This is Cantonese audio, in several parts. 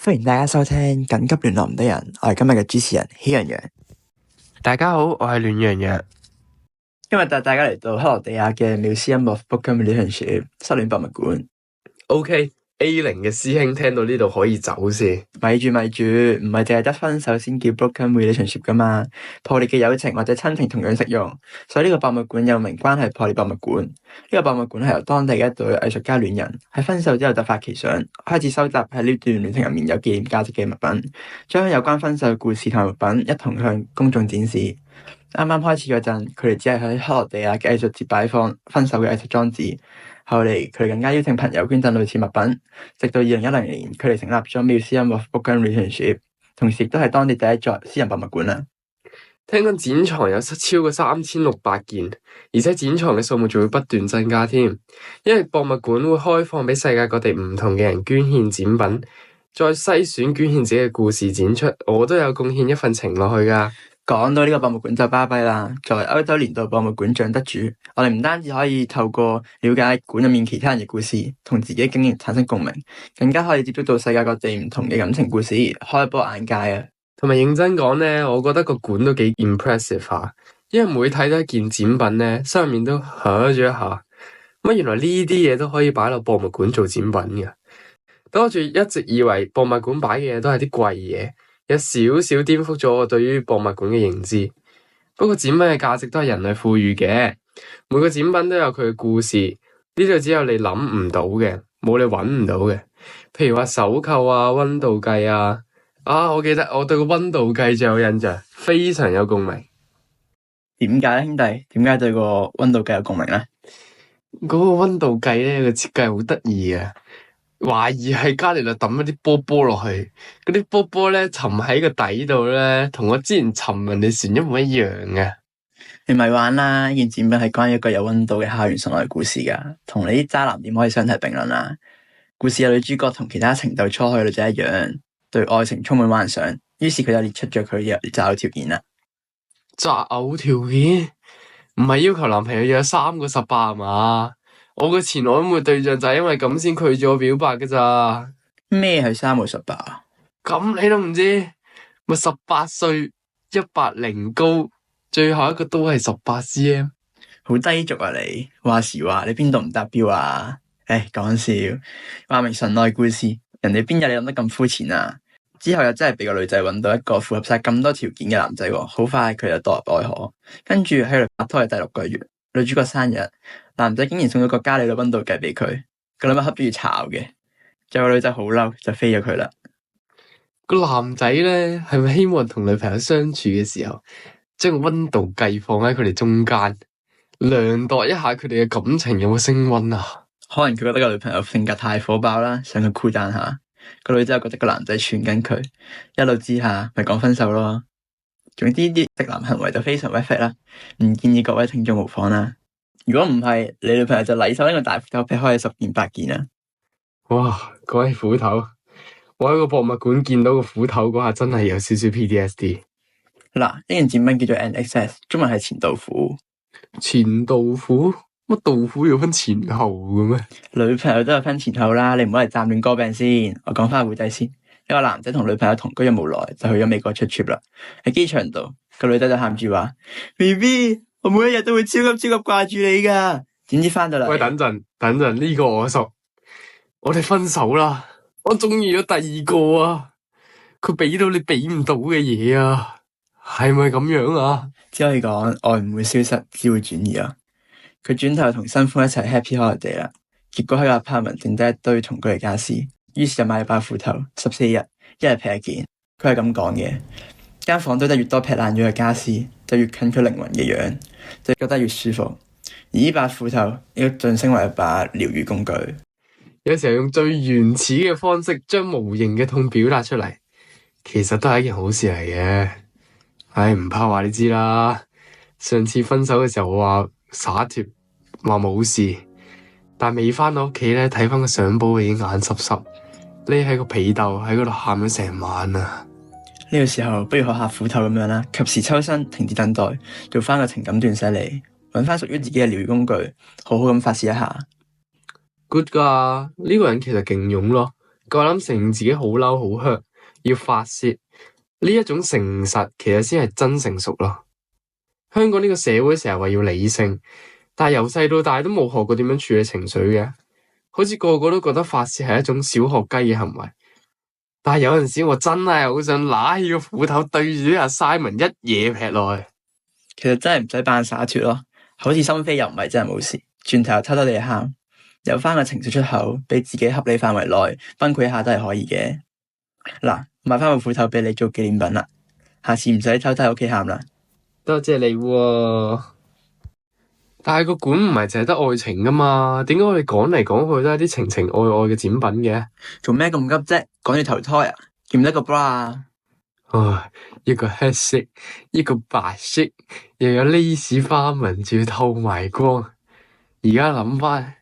歡迎大家收聽緊急聯絡唔得人，我係今日嘅主持人喜羊羊。大家好，我係暖洋洋。今日帶大家嚟到克羅地亞嘅 Museum of Broken Relationship 失戀博物館。OK，A0 嘅師兄聽到呢度可以走先。咪住，唔係淨係得分手先叫 Broken Relationship 噶嘛？破裂嘅友情或者親情同樣適用，所以呢個博物館又名關係破裂博物館。呢個博物館係由當地嘅一對藝術家戀人喺分手之後突發奇想，開始收集喺呢段戀情入面有紀念價值嘅物品，將有關分手嘅故事同物品一同向公眾展示。啱啱開始嗰陣，佢哋只係喺克羅地亞嘅藝術節擺放分手嘅藝術裝置。後嚟佢哋更加邀請朋友捐贈類似物品，直到2010年，佢哋成立咗 Museum of Broken Relationship， 同時亦都係當地第一座私人博物館啦。聽講展藏有超過3600件，而且展藏嘅數目仲會不斷增加添。因為博物館會開放俾世界各地唔同嘅人捐獻展品，再篩選捐獻者嘅故事展出，我都有貢獻一份情落去噶。講到呢個博物館就巴閉啦。作為歐洲年度博物館獎得主，我哋唔單止可以透過了解館入面其他人嘅故事，同自己經驗產生共鳴，更加可以接觸到世界各地唔同嘅感情故事，開波眼界啊！同埋認真講呢，我覺得個館都幾 impressive 下，因為每睇到一件展品呢，心入面都響咗一下。乜原來呢啲嘢都可以擺落博物館做展品嘅。當住一直以為博物館擺嘅嘢都係啲貴嘢，有少少顛覆咗我對於博物館嘅認知。不過展品嘅價值都係人類賦予嘅，每個展品都有佢嘅故事，呢度只有你諗唔到嘅，冇你搵唔到嘅。譬如話手扣啊、溫度計啊，我記得我對個溫度計最有印象，非常有共鳴。點解咧，兄弟？點解對個溫度計有共鳴咧？嗰個溫度計咧，個設計好得意啊！懷疑係加利略抌一啲波波落去，嗰啲波波咧沉喺個底度咧，同我之前沉人哋船一模一樣嘅。你咪玩啦！呢件展品係關於一個有溫度嘅校園純愛故事噶，同你啲渣男點可以相提並論啦？故事嘅女主角同其他情竇初開嘅女仔一樣，對愛情充滿幻想，於是佢就列出咗佢嘅擇偶條件啦。擇偶條件唔係要求男朋友有3個18係嘛？我個前曖昧對象就係因為咁先拒絕我表白嘅咋。咩係3個18啊？咁你都唔知？咪18歲180高，最後一個都係18cm，好低俗啊你！話時話你邊度唔達標啊？講笑，話明純愛故事，人哋邊有你諗得咁膚淺啊？之後又真係俾個女仔揾到一個符合晒咁多條件嘅男仔喎，好快佢就墮入愛河。跟住喺度拍拖嘅第6個月，女主角生日，男仔竟然送咗個伽利略溫度計俾佢，個女仔恰住要炒嘅，最後個女仔好嬲就飛咗佢啦。個男仔咧係咪希望同女朋友相處嘅時候，將個溫度計放喺佢哋中間，量度一下佢哋嘅感情有冇升溫啊？可能佢覺得個女朋友性格太火爆啦，想佢 cool down下。個女仔又覺得個男仔串緊佢，一怒之下咪講分手咯。總之啲直男行為就非常 perfect 啦，唔建議各位聽眾模仿啦。如果唔係，你女朋友就禮手拎個大斧頭劈開10件8件啦。哇！講起斧頭，我喺個博物館見到個斧頭嗰下真係有少少 PTSD。嗱，呢件展品叫做 NXS， 中文係前豆腐。前豆腐？乜豆腐要分前後嘅咩？女朋友都有分前後啦，你唔好嚟站亂歌病先。我講翻個故仔先。一個男仔同女朋友同居咗無耐，就去咗美國出 trip 啦。喺機場度，個女仔就喊住話 ：BB， 我每一日都會超級掛住你噶。點知翻到嚟，喂，等陣，呢個我熟。我哋分手啦，我中意咗第二個啊。佢俾到你俾唔到嘅嘢啊，係咪咁樣啊？只可以講愛唔會消失，只會轉移啊。佢轉頭同新歡一齊 happy holiday 啦，結果喺個 apartment 剩低一堆同居嘅家私，於是就買咗把斧頭，14日一日劈一件。佢係咁講嘅：間房堆得越多劈爛咗嘅家私，就越近佢靈魂嘅樣，就覺得越舒服。而呢把斧頭亦都晉升為一把療愈工具。有時候用最原始嘅方式將無形嘅痛表達出嚟，其實都係一件好事嚟嘅。唉，唔怕話你知啦。上次分手嘅時候我話灑脫，話冇事，但未翻到屋企咧，睇翻個相簿已經眼濕濕，匿喺個被竇喺嗰度喊咗成晚啊！呢個時候不如學下斧頭咁樣啦，及時抽身，停止等待，做翻個情感斷捨離，揾翻屬於自己嘅療愈工具，好好咁發洩一下。good 噶，呢個人其實勁勇咯，夠膽承認自己好嬲好 hurt，要發泄，呢一種誠實其實先係真成熟咯。香港呢個社會成日話要理性，但係由細到大都冇學過點樣處理情緒嘅，好似個個都覺得發泄係一種小學雞嘅行為。但係有陣時我真係好想拿起個斧頭對住阿 Simon 一嘢劈落去。其實真係唔使扮灑脫咯，好似心飛又唔係真係冇事，轉頭又偷偷地喊，有翻個情緒出口，俾自己合理範圍內崩潰一下都係可以嘅。嗱，買翻個斧頭俾你做紀念品啦，下次唔使偷偷喺屋企喊啦。多謝你喎。但係個館唔係淨係得愛情噶嘛？點解我哋講嚟講去都係啲情情愛愛嘅展品嘅？做咩咁急啫？趕住投胎啊？見唔得個 bra 啊？唉，一個黑色，一個白色，又有 lace 花紋，仲要透埋光。而家諗翻，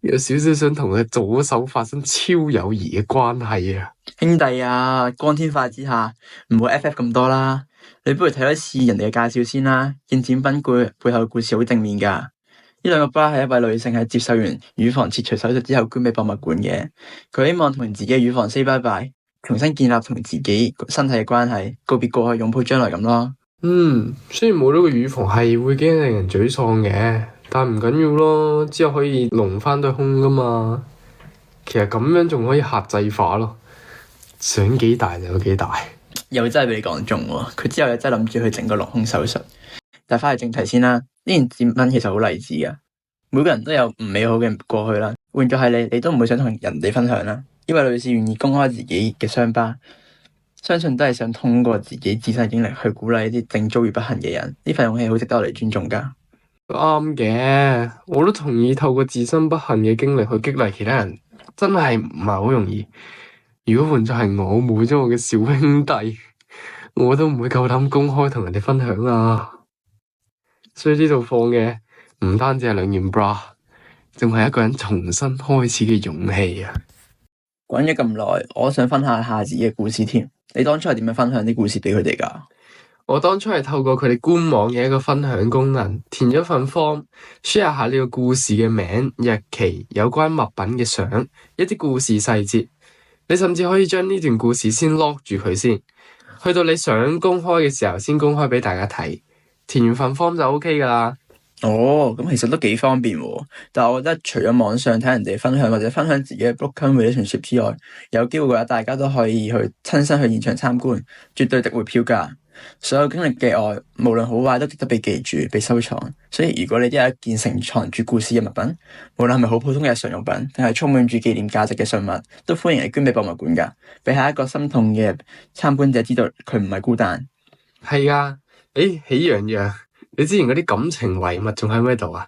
有少少想同佢左手發生超友誼嘅關係啊！兄弟啊，光天化日之下，唔好 FF 咁多啦。你不如睇一次人哋嘅介紹先啦。見展品背後故事好正面噶。呢兩個 bra 係一位女性喺接受完乳房切除手術之後捐俾博物館嘅。佢希望同自己嘅乳房 say bye bye，重新建立同自己身體嘅關係，告別過去，擁抱將來咁咯。雖然冇咗個乳房係會幾令人沮喪嘅，但唔緊要咯，之後可以隆翻對胸噶嘛。其實咁樣仲可以客製化咯，想幾大就有幾大。又真係俾你講中喎，佢之後又真係諗住去整個隆胸手術。但係翻去正題先啦，呢件展品其實好勵志噶，每個人都有唔美好嘅過去啦。換作係你都唔會想同人哋分享啦。呢位女士願意公開自己嘅傷疤，相信都係想通過自己自身經歷去鼓勵一啲正遭遇不幸嘅人。呢份勇氣好值得我哋尊重噶。啱嘅，我都同意透過自身不幸嘅經歷去激勵其他人，真係唔係好容易。如果換作係我冇咗我嘅小兄弟，我都唔會夠膽公開同人哋分享啊。所以呢度放嘅唔單止係兩件 bra， 仲係一個人重新開始嘅勇氣啊！講咗咁耐，我想分享下自己嘅故事添。你當初係點樣分享啲故事俾佢哋噶？我當初係透過佢哋官網嘅一個分享功能，填咗份 form，share 下呢個故事嘅名、日期、有關物品嘅相、一啲故事細節。你甚至可以將呢段故事先 lock 住佢先，去到你想公開嘅時候先公開俾大家睇。填完份 form 就 OK 噶啦。哦，咁其實都幾方便喎。但係我覺得除咗網上睇人哋分享或者分享自己嘅 broken relationship 之外，有機會嘅話，大家都可以去親身去現場參觀，絕對值回票價。所有經歷嘅愛，無論好壞，都值得被記住、被收藏。所以如果你都有一件承藏住故事嘅物品，無論係咪好普通嘅日常用品，定係充滿住紀念價值嘅信物，都歡迎你捐俾博物館噶，俾下一個心痛嘅參觀者知道佢唔係孤單。係啊，喜羊羊，你之前嗰啲感情遺物仲喺咩度啊？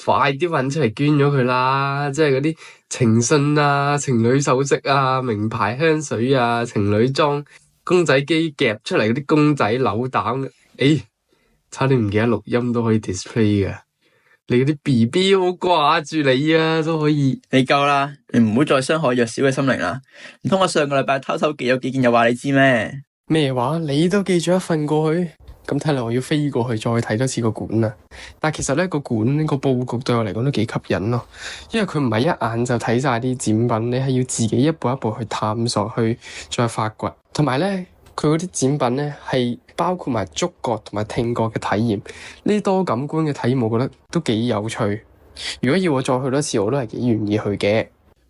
快啲搵出嚟捐咗佢啦！即係嗰啲情信啊、情侶首飾啊、名牌香水啊、情侶裝、公仔機夾出嚟嗰啲公仔扭蛋，差啲唔記得錄音都可以 display 嘅。你嗰啲 BB 好掛住你啊，都可以。你夠啦，你唔好再傷害弱小嘅心靈啦。唔通我上個禮拜偷偷寄咗幾件又話你知咩？咩話？你都寄咗一份過去？咁睇嚟我要飛過去再睇多次個館啦。但係其實呢個館呢個佈局對我嚟講都幾吸引咯，因為佢唔係一眼就睇晒啲展品，你係要自己一步一步去探索，去再發掘。同埋呢，佢嗰啲展品呢係包括埋觸覺同埋聽覺嘅體驗，呢啲多感官嘅體驗，我覺得都幾有趣。如果要我再去多次，我都係幾願意去嘅。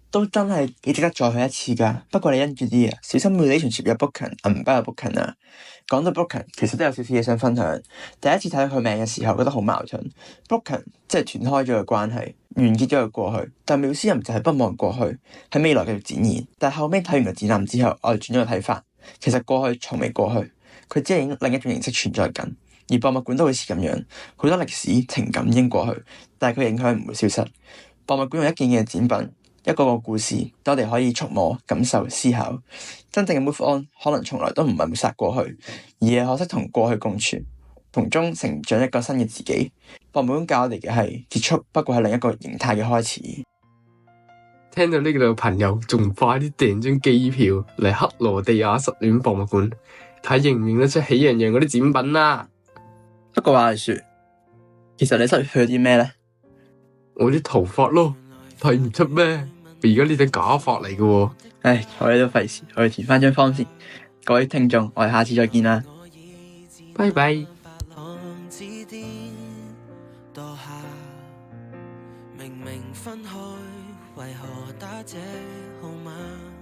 都真係幾值得再去一次噶。不過你因住啲啊，小心 relationship 有 broken， 銀包有 broken 啊。講到 broken， 其實都有少少嘢想分享。第一次睇到佢名嘅時候，覺得好矛盾。broken 即係斷開咗嘅關係，完結咗嘅過去。但繆斯人就係不忘過去，喺未來繼續展現。但後尾睇完個展覽之後，我哋轉咗個睇法，其實過去從未過去，佢只係另一種形式存在緊。而博物館都好似咁樣，好多歷史情感已經過去，但係佢影響唔會消失。博物館用一件嘅展品，一個個故事，我哋可以觸摸、感受、思考。真正嘅 move on， 可能從來都唔係抹殺過去，而係學識同過去共存，從中成長一個新嘅自己。博物館教我哋嘅係結束，不過係另一個形態嘅開始。聽到呢度朋友，仲快啲訂張機票嚟克羅地亞失戀博物館，睇認唔認得出喜羊羊嗰啲展品啦。不過話係說，其實你失去咗啲咩呢？我啲頭髮咯，睇唔出咩？而家呢頂假髮嚟嘅喎。唉，我哋都費事，我哋填翻張 form 先。各位聽眾，我哋下次再見啦，拜拜。明明分開，為何打這號碼？